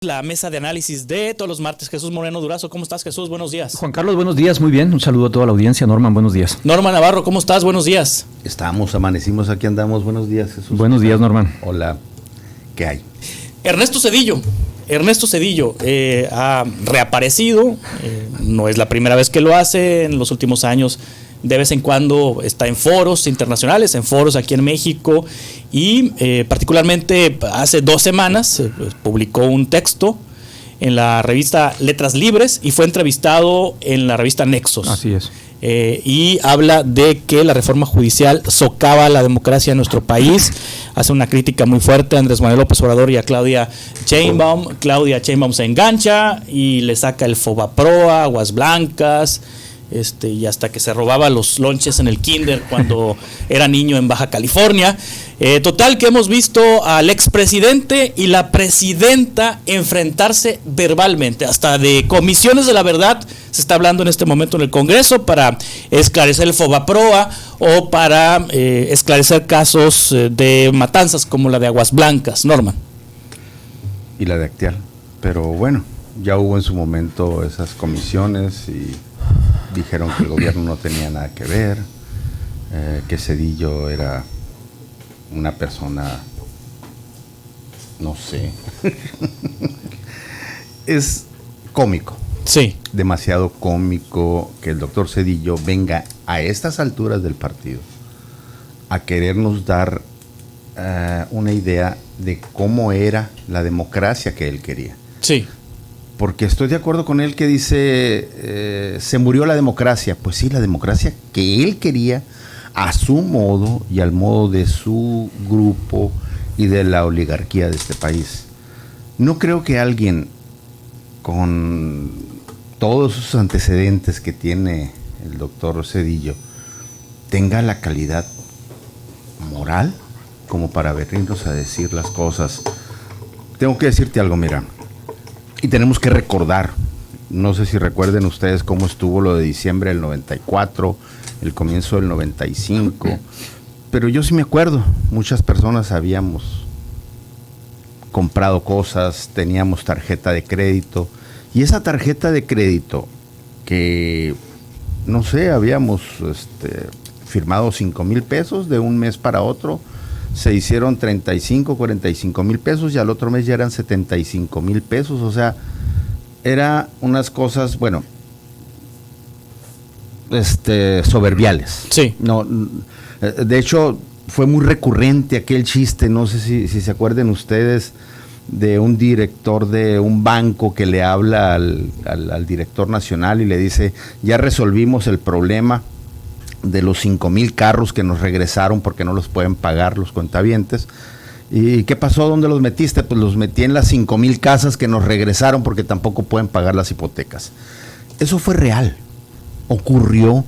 La mesa de análisis de todos los martes. Jesús Moreno Durazo, ¿cómo estás, Jesús? Buenos días. Juan Carlos, buenos días, muy bien. Un saludo a toda la audiencia. Norman, buenos días. Norman Navarro, ¿cómo estás? Buenos días. Amanecimos, aquí andamos. Buenos días, Jesús. Buenos días, Norman. Hola, ¿qué hay? Ernesto Zedillo ha reaparecido, no es la primera vez que lo hace, en los últimos años de vez en cuando está en foros internacionales, en foros aquí en México y particularmente hace 2 semanas publicó un texto en la revista Letras Libres y fue entrevistado en la revista Nexos. Así es. Y habla de que la reforma judicial socava la democracia en nuestro país. Hace una crítica muy fuerte a Andrés Manuel López Obrador y a Claudia Sheinbaum. Claudia Sheinbaum se engancha y le saca el Fobaproa, aguas blancas, y hasta que se robaba los lonches en el kinder cuando era niño en Baja California. Total que hemos visto al expresidente y la presidenta enfrentarse verbalmente, hasta de comisiones de la verdad se está hablando en este momento en el Congreso para esclarecer el Fobaproa o para esclarecer casos de matanzas como la de Aguas Blancas. Norman. Y la de Acteal. Pero bueno, ya hubo en su momento esas comisiones y dijeron que el gobierno no tenía nada que ver, que Zedillo era una persona, no sé, es cómico. Sí. Demasiado cómico que el doctor Zedillo venga a estas alturas del partido a querernos dar una idea de cómo era la democracia que él quería. Sí. Porque estoy de acuerdo con él que dice, se murió la democracia. Pues sí, la democracia que él quería a su modo y al modo de su grupo y de la oligarquía de este país. No creo que alguien con todos sus antecedentes que tiene el doctor Zedillo tenga la calidad moral como para venirnos a decir las cosas. Tengo que decirte algo, mira. Y tenemos que recordar, no sé si recuerden ustedes cómo estuvo lo de diciembre del 94, el comienzo del 95, pero yo sí me acuerdo, muchas personas habíamos comprado cosas, teníamos tarjeta de crédito, y esa tarjeta de crédito que, no sé, habíamos firmado 5,000 pesos de un mes para otro, se hicieron 35, 45 mil pesos y al otro mes ya eran 75 mil pesos. O sea, eran unas cosas, bueno, soberbiales. Sí. No, de hecho, fue muy recurrente aquel chiste, no sé si se acuerdan ustedes, de un director de un banco que le habla al director nacional y le dice, ya resolvimos el problema de los 5,000 carros que nos regresaron porque no los pueden pagar los cuentavientes. ¿Y qué pasó? ¿Dónde los metiste? Pues los metí en las 5,000 casas que nos regresaron porque tampoco pueden pagar las hipotecas. Eso fue real. Ocurrió,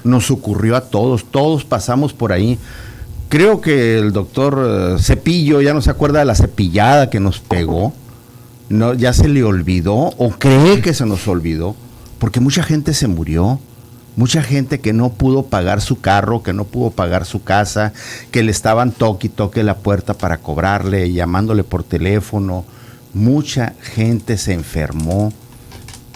nos ocurrió a todos pasamos por ahí. Creo que el doctor Cepillo ya no se acuerda de la cepillada que nos pegó. No, ya se le olvidó o cree que se nos olvidó porque mucha gente se murió. Mucha gente que no pudo pagar su carro, que no pudo pagar su casa, que le estaban toque y toque la puerta para cobrarle, llamándole por teléfono. Mucha gente se enfermó.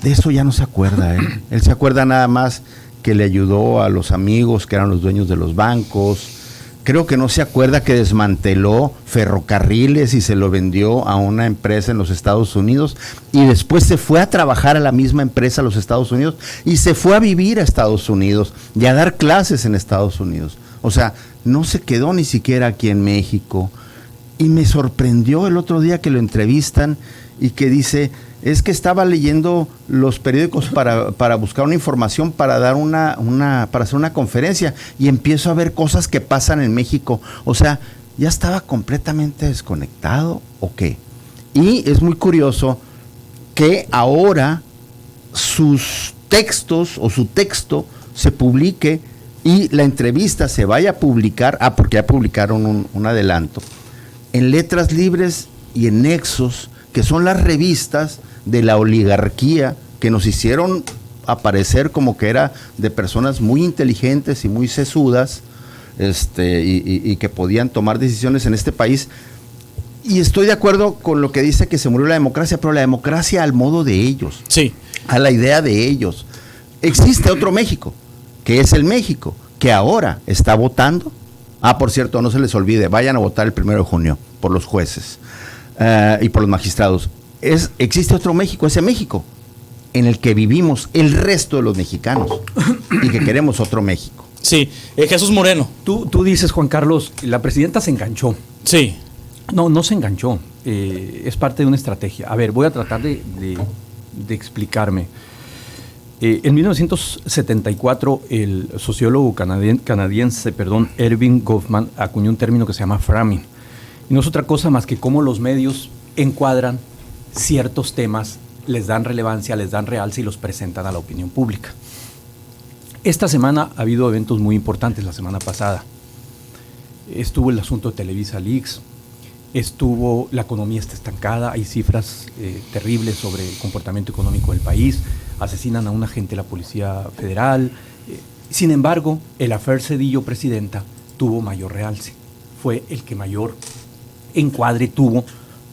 De eso ya no se acuerda, ¿eh? Él se acuerda nada más que le ayudó a los amigos que eran los dueños de los bancos. Creo que no se acuerda que desmanteló ferrocarriles y se lo vendió a una empresa en los Estados Unidos y después se fue a trabajar a la misma empresa a los Estados Unidos y se fue a vivir a Estados Unidos y a dar clases en Estados Unidos. O sea, no se quedó ni siquiera aquí en México. Y me sorprendió el otro día que lo entrevistan y que dice, es que estaba leyendo los periódicos para buscar una información, para dar para hacer una conferencia y empiezo a ver cosas que pasan en México. O sea, ¿ya estaba completamente desconectado o qué? Y es muy curioso que ahora sus textos o su texto se publique y la entrevista se vaya a publicar, porque ya publicaron un adelanto, en Letras Libres y en Nexos, que son las revistas de la oligarquía que nos hicieron aparecer como que era de personas muy inteligentes y muy sesudas, y que podían tomar decisiones en este país. Y estoy de acuerdo con lo que dice que se murió la democracia, pero la democracia al modo de ellos, Sí. a la idea de ellos. Existe otro México, que es el México, que ahora está votando. Por cierto, no se les olvide, vayan a votar el 1 de junio por los jueces y por los magistrados. Existe otro México, ese México, en el que vivimos el resto de los mexicanos y que queremos otro México. Sí, Jesús Moreno. Tú dices, Juan Carlos, la presidenta se enganchó. Sí. No se enganchó, es parte de una estrategia. A ver, voy a tratar de explicarme. En 1974, el sociólogo canadiense, Erving Goffman, acuñó un término que se llama framing. Y no es otra cosa más que cómo los medios encuadran ciertos temas, les dan relevancia, les dan realce y los presentan a la opinión pública. Esta semana ha habido eventos muy importantes. La semana pasada estuvo el asunto de Televisa Leaks, estuvo la economía está estancada, hay cifras terribles sobre el comportamiento económico del país, asesinan a un agente de la Policía Federal. Sin embargo, el affair Zedillo presidenta tuvo mayor realce, fue el que mayor encuadre tuvo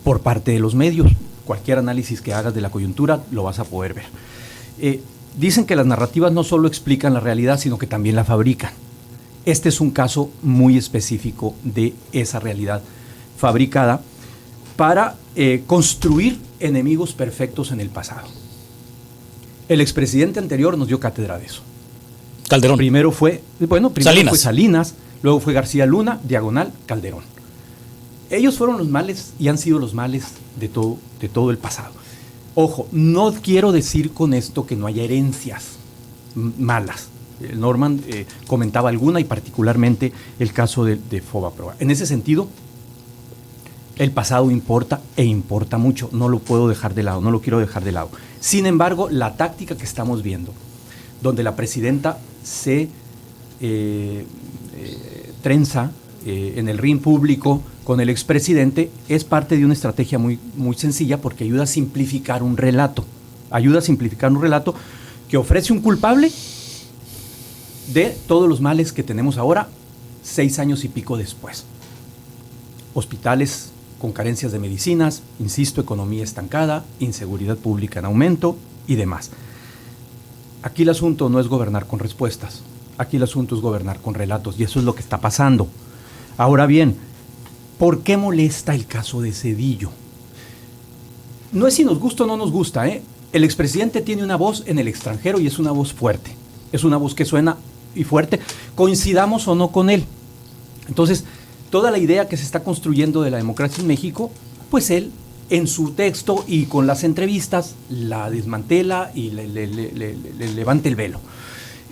por parte de los medios. Cualquier análisis que hagas de la coyuntura lo vas a poder ver. Dicen que las narrativas no solo explican la realidad, sino que también la fabrican. Este es un caso muy específico de esa realidad fabricada para construir enemigos perfectos en el pasado. El expresidente anterior nos dio cátedra de eso. Calderón. Primero fue Salinas, luego fue García Luna, diagonal Calderón. Ellos fueron los males y han sido los males de todo el pasado. Ojo, no quiero decir con esto que no haya herencias malas. Norman comentaba alguna y particularmente el caso de Fobaproa. En ese sentido, el pasado importa e importa mucho, no lo puedo dejar de lado, no lo quiero dejar de lado. Sin embargo, la táctica que estamos viendo, donde la presidenta se trenza en el ring público con el expresidente, es parte de una estrategia muy, muy sencilla porque ayuda a simplificar un relato. Ayuda a simplificar un relato que ofrece un culpable de todos los males que tenemos ahora, 6 años y pico después. Hospitales con carencias de medicinas, insisto, economía estancada, inseguridad pública en aumento y demás. Aquí el asunto no es gobernar con respuestas, aquí el asunto es gobernar con relatos y eso es lo que está pasando. Ahora bien, ¿por qué molesta el caso de Zedillo? No es si nos gusta o no nos gusta, ¿eh? El expresidente tiene una voz en el extranjero y es una voz fuerte, es una voz que suena y fuerte, coincidamos o no con él. Entonces, toda la idea que se está construyendo de la democracia en México, pues él en su texto y con las entrevistas la desmantela y le levanta el velo.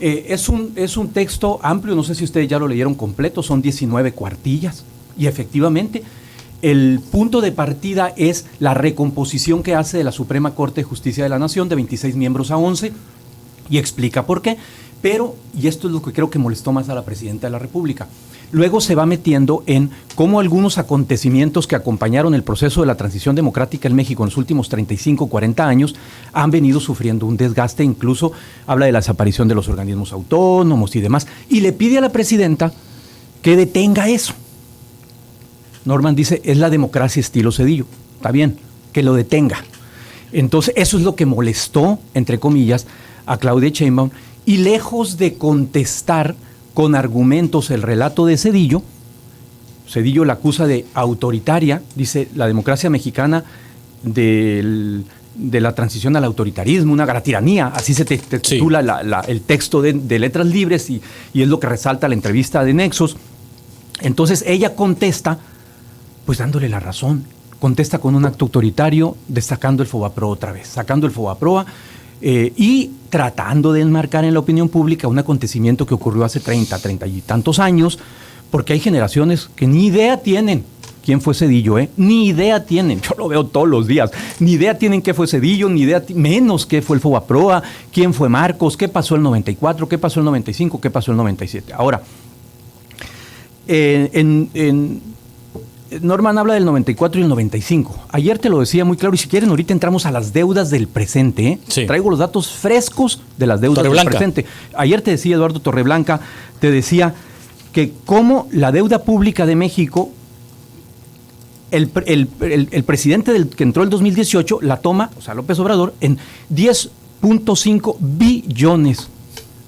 Es un texto amplio, no sé si ustedes ya lo leyeron completo, son 19 cuartillas y efectivamente el punto de partida es la recomposición que hace de la Suprema Corte de Justicia de la Nación de 26 miembros a 11 y explica por qué, pero, y esto es lo que creo que molestó más a la Presidenta de la República, luego se va metiendo en cómo algunos acontecimientos que acompañaron el proceso de la transición democrática en México en los últimos 35, 40 años han venido sufriendo un desgaste, incluso habla de la desaparición de los organismos autónomos y demás, y le pide a la Presidenta que detenga eso. Norman dice, es la democracia estilo Zedillo, está bien, que lo detenga. Entonces, eso es lo que molestó, entre comillas, a Claudia Sheinbaum, y lejos de contestar con argumentos el relato de Zedillo la acusa de autoritaria, dice la democracia mexicana de la transición al autoritarismo, una gran tiranía, así se titula el texto de Letras Libres y es lo que resalta la entrevista de Nexos. Entonces ella contesta, pues dándole la razón, contesta con un acto autoritario, destacando el Fobaproa otra vez, sacando el Fobaproa y tratando de enmarcar en la opinión pública un acontecimiento que ocurrió hace 30 y tantos años, porque hay generaciones que ni idea tienen quién fue Zedillo, ni idea tienen, yo lo veo todos los días, ni idea tienen qué fue Zedillo, ni idea, menos qué fue el Fobaproa, quién fue Marcos, qué pasó el 94, qué pasó el 95, qué pasó el 97. Ahora, Norman habla del 94 y el 95. Ayer te lo decía muy claro y si quieren ahorita entramos a las deudas del presente. Sí. Traigo los datos frescos de las deudas del presente. Ayer te decía Eduardo Torreblanca, te decía que cómo la deuda pública de México el presidente que entró el 2018 la toma, o sea, López Obrador, en 10.5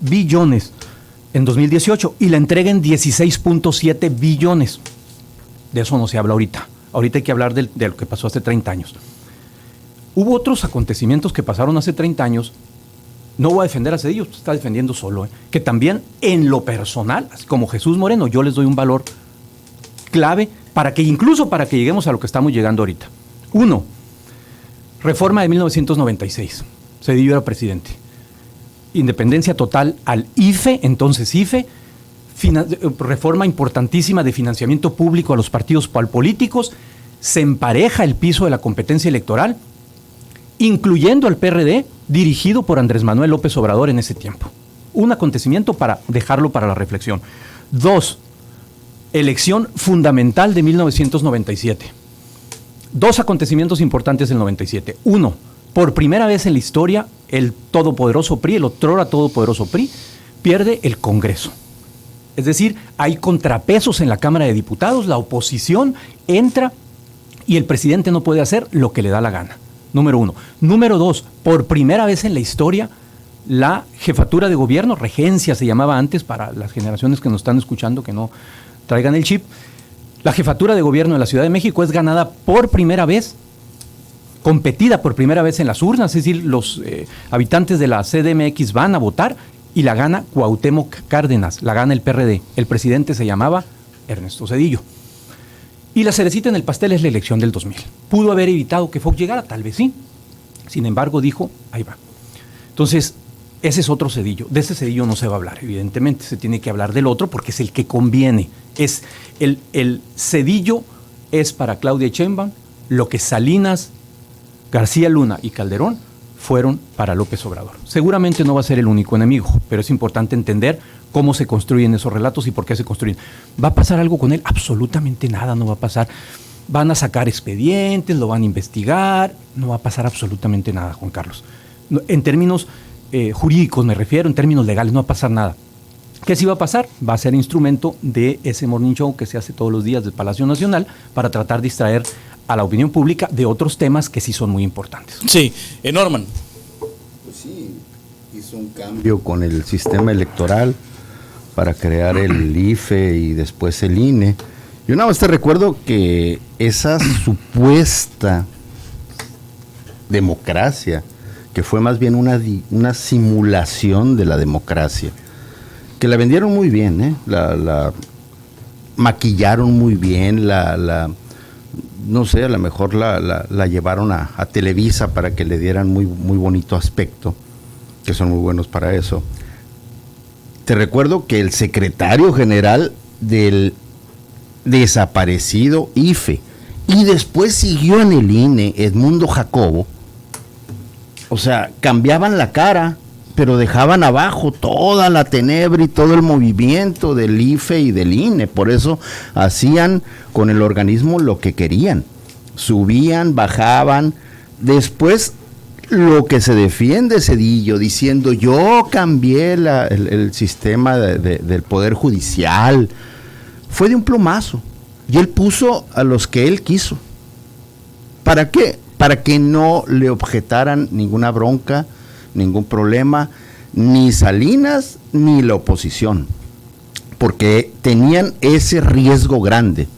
billones en 2018 y la entrega en 16.7 billones. De eso no se habla ahorita. Ahorita hay que hablar de lo que pasó hace 30 años. Hubo otros acontecimientos que pasaron hace 30 años. No voy a defender a Zedillo, se está defendiendo solo. Que también en lo personal, así como Jesús Moreno, yo les doy un valor clave para que lleguemos a lo que estamos llegando ahorita. 1. Reforma de 1996. Zedillo era presidente. Independencia total al IFE, entonces IFE. Reforma importantísima de financiamiento público a los partidos políticos. Se empareja el piso de la competencia electoral, incluyendo al PRD, dirigido por Andrés Manuel López Obrador en ese tiempo. Un acontecimiento para dejarlo para la reflexión. 2. Elección fundamental de 1997. 2 acontecimientos importantes del 97. 1. Por primera vez en la historia, el todopoderoso PRI, el otrora todopoderoso PRI, pierde el Congreso. Es decir, hay contrapesos en la Cámara de Diputados, la oposición entra y el presidente no puede hacer lo que le da la gana. Número 1. Número 2, por primera vez en la historia, la jefatura de gobierno, regencia se llamaba antes, para las generaciones que nos están escuchando que no traigan el chip, la jefatura de gobierno de la Ciudad de México es ganada por primera vez, competida por primera vez en las urnas, es decir, los habitantes de la CDMX van a votar y la gana Cuauhtémoc Cárdenas, la gana el PRD. El presidente se llamaba Ernesto Zedillo. Y la cerecita en el pastel es la elección del 2000. ¿Pudo haber evitado que Fox llegara? Tal vez sí. Sin embargo, dijo, ahí va. Entonces, ese es otro Zedillo. De ese Zedillo no se va a hablar, evidentemente. Se tiene que hablar del otro porque es el que conviene. Es el Zedillo es para Claudia Sheinbaum lo que Salinas, García Luna y Calderón fueron para López Obrador. Seguramente no va a ser el único enemigo, pero es importante entender cómo se construyen esos relatos y por qué se construyen. ¿Va a pasar algo con él? Absolutamente nada no va a pasar. Van a sacar expedientes, lo van a investigar, no va a pasar absolutamente nada, Juan Carlos. En términos jurídicos me refiero, en términos legales no va a pasar nada. ¿Qué sí va a pasar? Va a ser instrumento de ese morning show que se hace todos los días del Palacio Nacional para tratar de distraer a la opinión pública de otros temas que sí son muy importantes. Sí, Norman. Pues sí, hizo un cambio con el sistema electoral para crear el IFE y después el INE. Yo nada más te recuerdo que esa supuesta democracia, que fue más bien una simulación de la democracia, que la vendieron muy bien, la maquillaron muy bien, no sé, a lo mejor la llevaron a Televisa para que le dieran muy bonito aspecto, que son muy buenos para eso. Te recuerdo que el secretario general del desaparecido IFE y después siguió en el INE, Edmundo Jacobo, o sea, cambiaban la cara, pero dejaban abajo toda la tenebra y todo el movimiento del IFE y del INE. Por eso hacían con el organismo lo que querían. Subían, bajaban. Después, lo que se defiende Zedillo, diciendo yo cambié el sistema del Poder Judicial, fue de un plumazo. Y él puso a los que él quiso. ¿Para qué? Para que no le objetaran ninguna bronca, ningún problema, ni Salinas ni la oposición, porque tenían ese riesgo grande.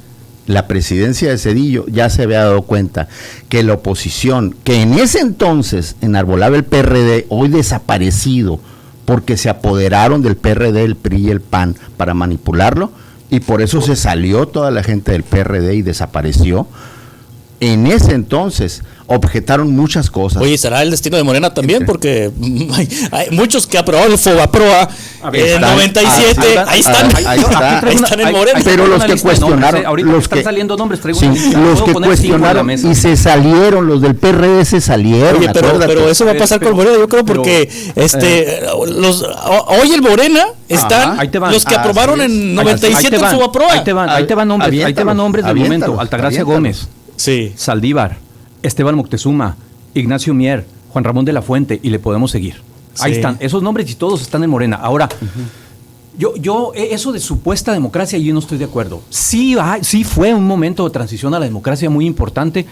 La presidencia de Zedillo ya se había dado cuenta que la oposición, que en ese entonces enarbolaba el PRD, hoy desaparecido, porque se apoderaron del PRD, el PRI y el PAN para manipularlo, y por eso se salió toda la gente del PRD y desapareció. En ese entonces objetaron muchas cosas. Oye, ¿será el destino de Morena también? Porque hay muchos que aprobaron el Fobaproa en 97, ahí están en Morena. Pero los que cuestionaron, los que están saliendo nombres, los que cuestionaron y se salieron, los del PRD se salieron. Oye, pero eso va a pasar con Morena, yo creo, porque hoy el Morena están los que aprobaron en 97 el Fobaproa. Ahí te van nombres del momento. Altagracia Gómez, sí, Saldívar, Esteban Moctezuma, Ignacio Mier, Juan Ramón de la Fuente, y le podemos seguir. Sí. Ahí están, esos nombres y todos están en Morena. Ahora, Eso de supuesta democracia, yo no estoy de acuerdo. Sí fue un momento de transición a la democracia muy importante,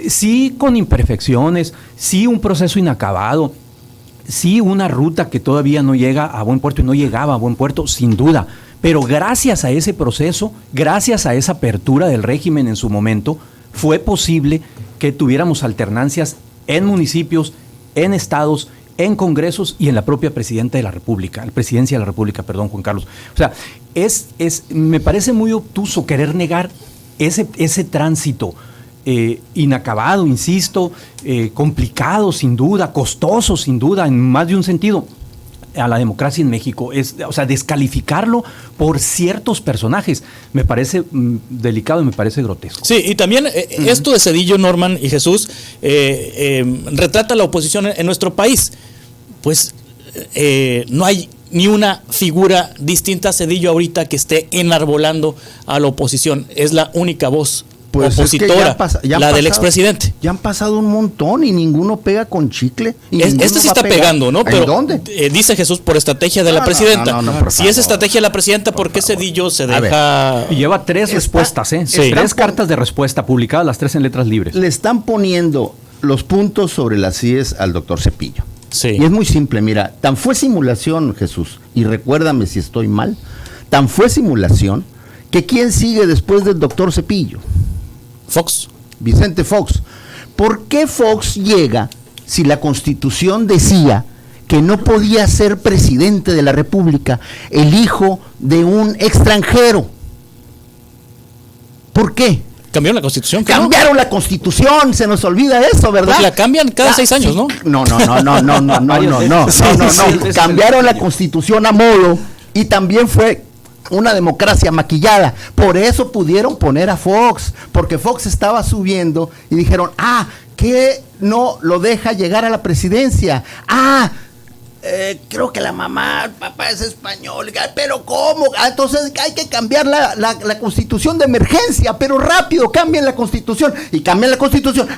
sí con imperfecciones, sí un proceso inacabado, sí una ruta que todavía no llega a buen puerto y no llegaba a buen puerto, sin duda. Pero gracias a ese proceso, gracias a esa apertura del régimen en su momento, fue posible que tuviéramos alternancias en municipios, en estados, en congresos y en la propia presidencia de la República, Juan Carlos. O sea, me parece muy obtuso querer negar ese tránsito inacabado, insisto, complicado sin duda, costoso sin duda, en más de un sentido, a la democracia en México. O sea, descalificarlo por ciertos personajes me parece delicado y me parece grotesco. Sí, y también esto de Zedillo, Norman y Jesús, retrata la oposición en nuestro país. Pues no hay ni una figura distinta a Zedillo ahorita que esté enarbolando a la oposición. Es la única voz opositora, la del expresidente. Ya han pasado un montón y ninguno pega con chicle. Este sí está pegando, ¿no? Pero ¿dónde? Dice Jesús por estrategia de la presidenta. Si es estrategia de la presidenta, ¿por qué Zedillo se deja? Y lleva 3 respuestas, sí. 3 cartas de respuesta publicadas, las 3 en letras libres. Le están poniendo los puntos sobre las IES al doctor Cepillo. Sí. Y es muy simple, mira, tan fue simulación, Jesús, y recuérdame si estoy mal, tan fue simulación que ¿quién sigue después del doctor Cepillo? Fox. Vicente Fox. ¿Por qué Fox llega si la Constitución decía que no podía ser presidente de la República el hijo de un extranjero? ¿Por qué? Cambiaron la Constitución. Cambiaron la Constitución, se nos olvida eso, ¿verdad? Porque la cambian cada 6 años, ¿no? No. Cambiaron la Constitución a modo y también fue una democracia maquillada. Por eso pudieron poner a Fox, porque Fox estaba subiendo y dijeron, que no lo deja llegar a la presidencia. Creo que la mamá, el papá es español, pero ¿cómo? Entonces hay que cambiar la Constitución de emergencia, pero rápido, cambien la Constitución. Y cambian la Constitución.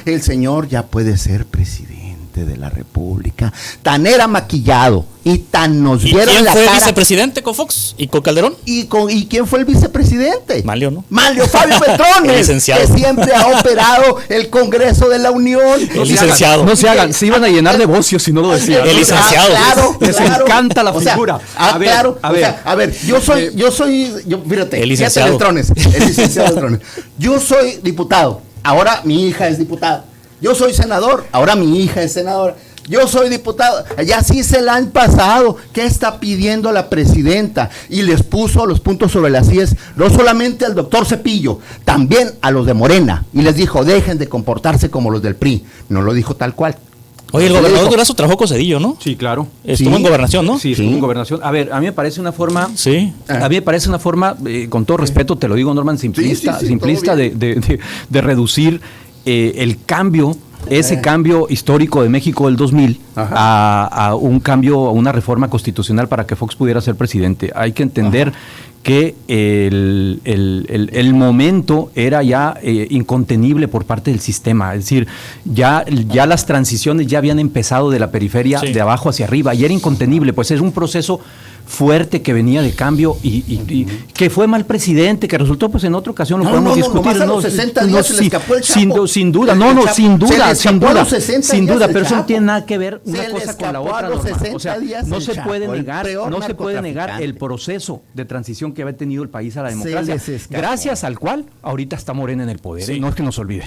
El señor ya puede ser presidente de la República. Tan era maquillado y tan nos vieron la cara. ¿Quién fue vicepresidente con Fox y con Calderón? ¿Y quién fue el vicepresidente? Manlio, ¿no? Manlio Fabio Beltrones, que siempre ha operado el Congreso de la Unión. El licenciado. No se hagan, se iban a llenar de bocios si no lo decían. El licenciado. Claro. Les encanta la figura. Fíjate, el licenciado Beltrones, el licenciado Beltrones. Yo soy diputado, ahora mi hija es diputada. Yo soy senador, ahora mi hija es senadora. Yo soy diputado, ya sí se la han pasado. ¿Qué está pidiendo la presidenta? Y les puso los puntos sobre las IES, no solamente al doctor Cepillo, también a los de Morena. Y les dijo, dejen de comportarse como los del PRI. No lo dijo tal cual. Oye, el gobernador Durazo trabajó con Zedillo, ¿no? Sí, claro. Estuvo en gobernación, ¿no? Sí, estuvo en gobernación. A ver, a mí me parece una forma... Sí. A mí me parece una forma, con todo respeto, te lo digo, Norman, simplista de reducir el cambio, cambio histórico de México del 2000 a un cambio, a una reforma constitucional para que Fox pudiera ser presidente. Hay que entender que el momento era ya incontenible por parte del sistema, es decir, ya las transiciones ya habían empezado de la periferia, de abajo hacia arriba, y era incontenible, pues es un proceso fuerte que venía de cambio y que fue mal presidente, que resultó, pues en otra ocasión lo podemos discutir. A los 60 días se le escapó el Chapo. Sin duda, pero eso no tiene nada que ver una cosa con la otra. O sea, no se puede negar el proceso de transición que había tenido el país a la democracia, gracias al cual ahorita está Morena en el poder, no es que nos olvide.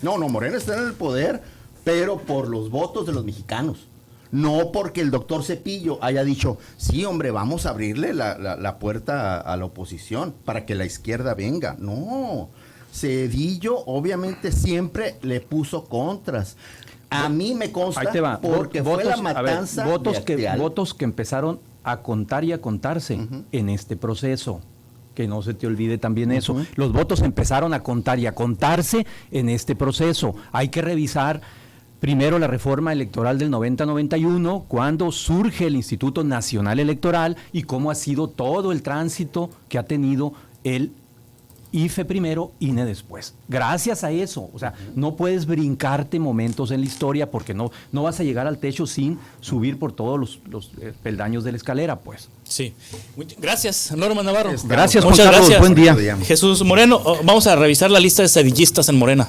No, Morena está en el poder, pero por los votos de los mexicanos. No porque el doctor Cepillo haya dicho, sí, hombre, vamos a abrirle la puerta a la oposición para que la izquierda venga. No, Zedillo obviamente siempre le puso contras. A mí me consta, porque fue la matanza votos que empezaron a contar y a contarse en este proceso. Que no se te olvide también eso. Los votos empezaron a contar y a contarse en este proceso. Hay que revisar primero la reforma electoral del 90-91, cuando surge el Instituto Nacional Electoral y cómo ha sido todo el tránsito que ha tenido el IFE primero, INE después. Gracias a eso, o sea, no puedes brincarte momentos en la historia porque no vas a llegar al techo sin subir por todos los peldaños de la escalera, pues. Sí. Gracias, Norma Navarro. Gracias, muchas Juan Carlos, gracias. buen día. Jesús Moreno, vamos a revisar la lista de sedillistas en Morena.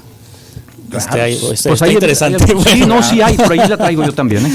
Pues Está ahí, interesante. sí, no, sí hay, por ahí la traigo yo también.